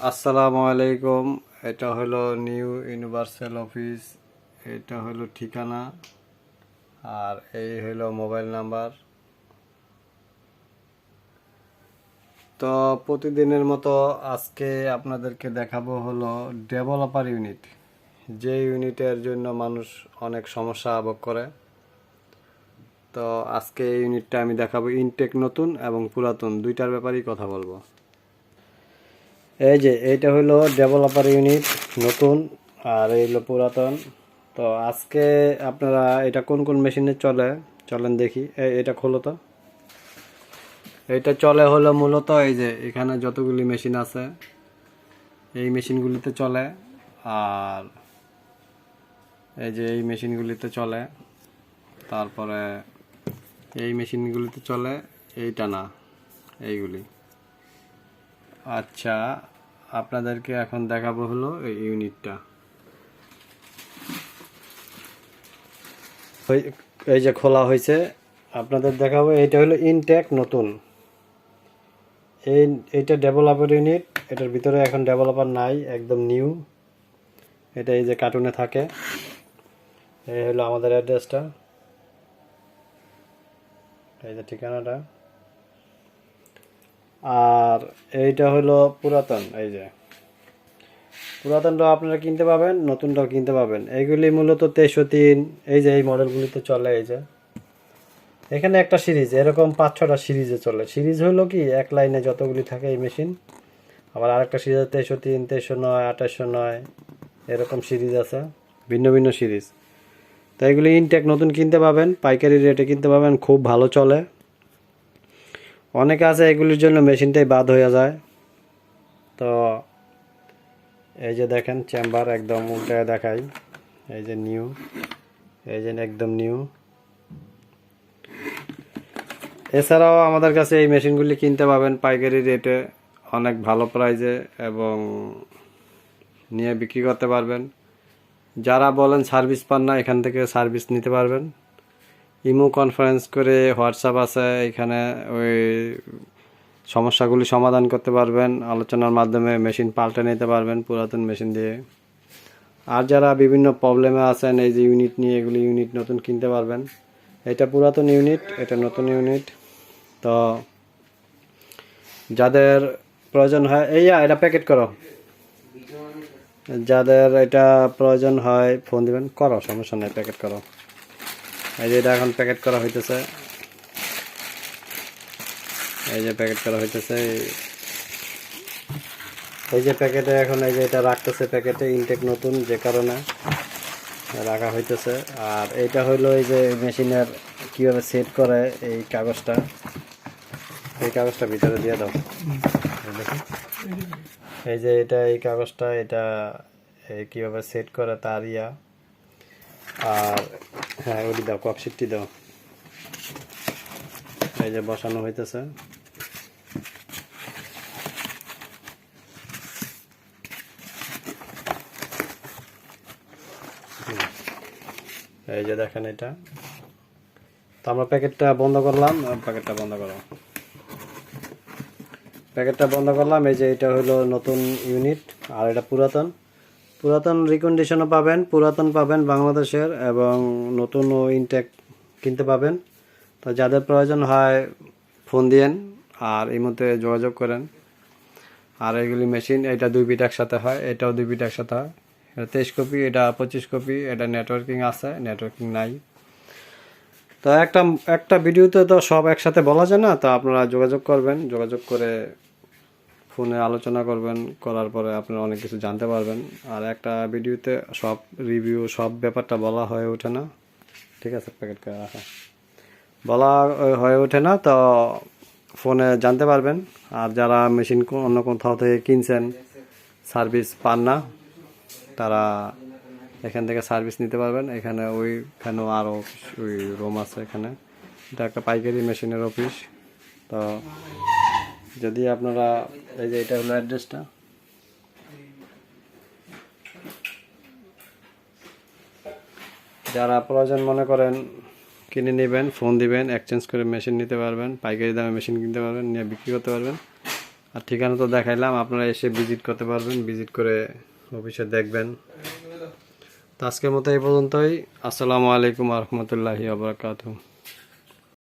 আসসালামু আলাইকুম। এটা হলো নিউ ইউনিভার্সাল অফিস। এটা হলো ঠিকানা, আর এই হলো মোবাইল নাম্বার। তো প্রতিদিনের মতো আজকে আপনাদেরকে দেখাবো হলো ডেভেলপার ইউনিট, যে ইউনিটের জন্য মানুষ অনেক সমস্যা ভোগ করে। তো আজকে এই ইউনিটটা আমি দেখাবো। ইনটেক নতুন এবং পুরাতন দুইটার ব্যাপারেই কথা বলবো। এই যে এইটা হলো ডেভেলপার ইউনিট নতুন, আর এই হলো পুরাতন। তো আজকে আপনারা এটা কোন কোন মেশিনে চলে চলেন দেখি। এটা খোলো তো। এটা চলে হলো মূলত এই যে এখানে যতগুলি মেশিন আছে এই মেশিনগুলিতে চলে, আর এই যে এই মেশিনগুলিতে চলে, তারপরে এই মেশিনগুলিতে চলে, এইটা না, এইগুলি। আচ্ছা, আপনাদেরকে এখন দেখাবো হলো এই ইউনিটটা। এই যে খোলা হয়েছে, আপনাদের দেখাবো। এইটা হলো ইনটেক নতুন। এইটা ডেভেলপার ইউনিট। এটার ভিতরে এখন ডেভেলপার নাই, একদম নিউ। এটা এই যে কার্টুনে থাকে। এই হলো আমাদের অ্যাড্রেসটা, এই যে ঠিকানাটা। আর এইটা হলো পুরাতন। এই যে পুরাতনটাও আপনারা কিনতে পাবেন, নতুনটাও কিনতে পাবেন। এইগুলি মূলত 2303। এই যে এই মডেলগুলিতে চলে। এই যে এখানে একটা সিরিজ, এরকম 5-6টা সিরিজে চলে। সিরিজ হলো কি, এক লাইনে যতগুলি থাকে এই মেশিন। আবার আরেকটা সিরিজ 2303, 2309, 2809, এরকম সিরিজ আছে, ভিন্ন ভিন্ন সিরিজ। তো এগুলি ইনটেক নতুন কিনতে পাবেন, পাইকারি রেটে কিনতে পাবেন, খুব ভালো চলে। অনেকে আছে এগুলির জন্য মেশিনটাই বাদ হয়ে যায়। তো এই যে দেখেন চেম্বার, একদম উল্টায় দেখাই। এই যে নিউ, এই যে একদম নিউ। এছাড়াও আমাদের কাছে এই মেশিনগুলি কিনতে পাবেন পাইকারি রেটে, অনেক ভালো প্রাইজে, এবং নিয়ে বিক্রি করতে পারবেন। যারা বলেন সার্ভিস পান না, এখান থেকে সার্ভিস নিতে পারবেন। ইমো কনফারেন্স করে, হোয়াটসঅ্যাপ আছে, এখানে ওই সমস্যাগুলি সমাধান করতে পারবেন। আলোচনার মাধ্যমে মেশিন পাল্টে নিতে পারবেন পুরাতন মেশিন দিয়ে। আর যারা বিভিন্ন প্রবলেমে আছেন এই যে ইউনিট নিয়ে, এগুলি ইউনিট নতুন কিনতে পারবেন। এটা পুরাতন ইউনিট, এটা নতুন ইউনিট। তো যাদের প্রয়োজন হয়, এটা প্যাকেট করো। যাদের এটা প্রয়োজন হয় ফোন দিবেন, করো, সমস্যা নেই, প্যাকেট করো। এই যে এটা এখন প্যাকেট করা হইতেছে। এই যে প্যাকেট করা হইতেছে। এই যে প্যাকেটে এখন এই যে এটা রাখতেছে প্যাকেটে, ইনটেক নতুন, যে কারণে রাখা হইতেছে। আর এইটা হইলো এই যে মেশিনের কীভাবে সেট করে, এই কাগজটা, এই কাগজটা ভিতরে দিয়ে দাও। এই যে এটা, এই কাগজটা, এটা কীভাবে সেট করে তার ইয়া। আর হ্যাঁ, ওটি দাও, ককশিটটি দাও। এই যে বসানো হইতেছে। এই যে দেখেন এটা। তো আমরা প্যাকেটটা বন্ধ করলাম, প্যাকেটটা বন্ধ করো, প্যাকেটটা বন্ধ করলাম। এই যে এটা হলো নতুন ইউনিট, আর এটা পুরাতন। পুরাতন রিকন্ডিশনও পাবেন, পুরাতন পাবেন বাংলাদেশের, এবং নতুন ও ইনটেক কিনতে পাবেন। তো যাদের প্রয়োজন হয় ফোন দিয়েন, আর এই মধ্যে যোগাযোগ করেন। আর এগুলি মেশিন, এটা 2 ফিট একসাথে হয়, এটাও 2 ফিট একসাথে হয়। এটা 23 কপি, এটা 25 কপি। এটা নেটওয়ার্কিং আছে, নেটওয়ার্কিং নাই। তো একটা ভিডিওতে তো সব একসাথে বলা যায় না। তো আপনারা যোগাযোগ করবেন, যোগাযোগ করে ফোনে আলোচনা করবেন, করার পরে আপনারা অনেক কিছু জানতে পারবেন। আর একটা ভিডিওতে সব রিভিউ, সব ব্যাপারটা বলা হয়ে ওঠে না। ঠিক আছে, প্যাকেট করে রাখা বলা হয়ে ওঠে না, তো ফোনে জানতে পারবেন। আর যারা মেশিন অন্য কোথাও থেকে কিনছেন, সার্ভিস পান না, তারা এখান থেকে সার্ভিস নিতে পারবেন। এখানে ওইখানেও আরও ওই রুম আছে। এখানে এটা একটা পাইকারি মেশিনের অফিস। তো যদি আপনারা, এই যে এটা হলো অ্যাড্রেসটা। যারা প্রয়োজন মনে করেন কিনে নেবেন, ফোন দিবেন, এক্সচেঞ্জ করে মেশিন নিতে পারবেন, পাইকারি দামে মেশিন কিনতে পারবেন, নিয়ে বিক্রি করতে পারবেন। আর ঠিকানা তো দেখাইলাম, আপনারা এসে ভিজিট করতে পারবেন, ভিজিট করে অফিসে দেখবেন। তো আজকের মতো এই পর্যন্তই। আসসালামু আলাইকুম ওয়া রাহমাতুল্লাহি ওয়া বারাকাতুহু।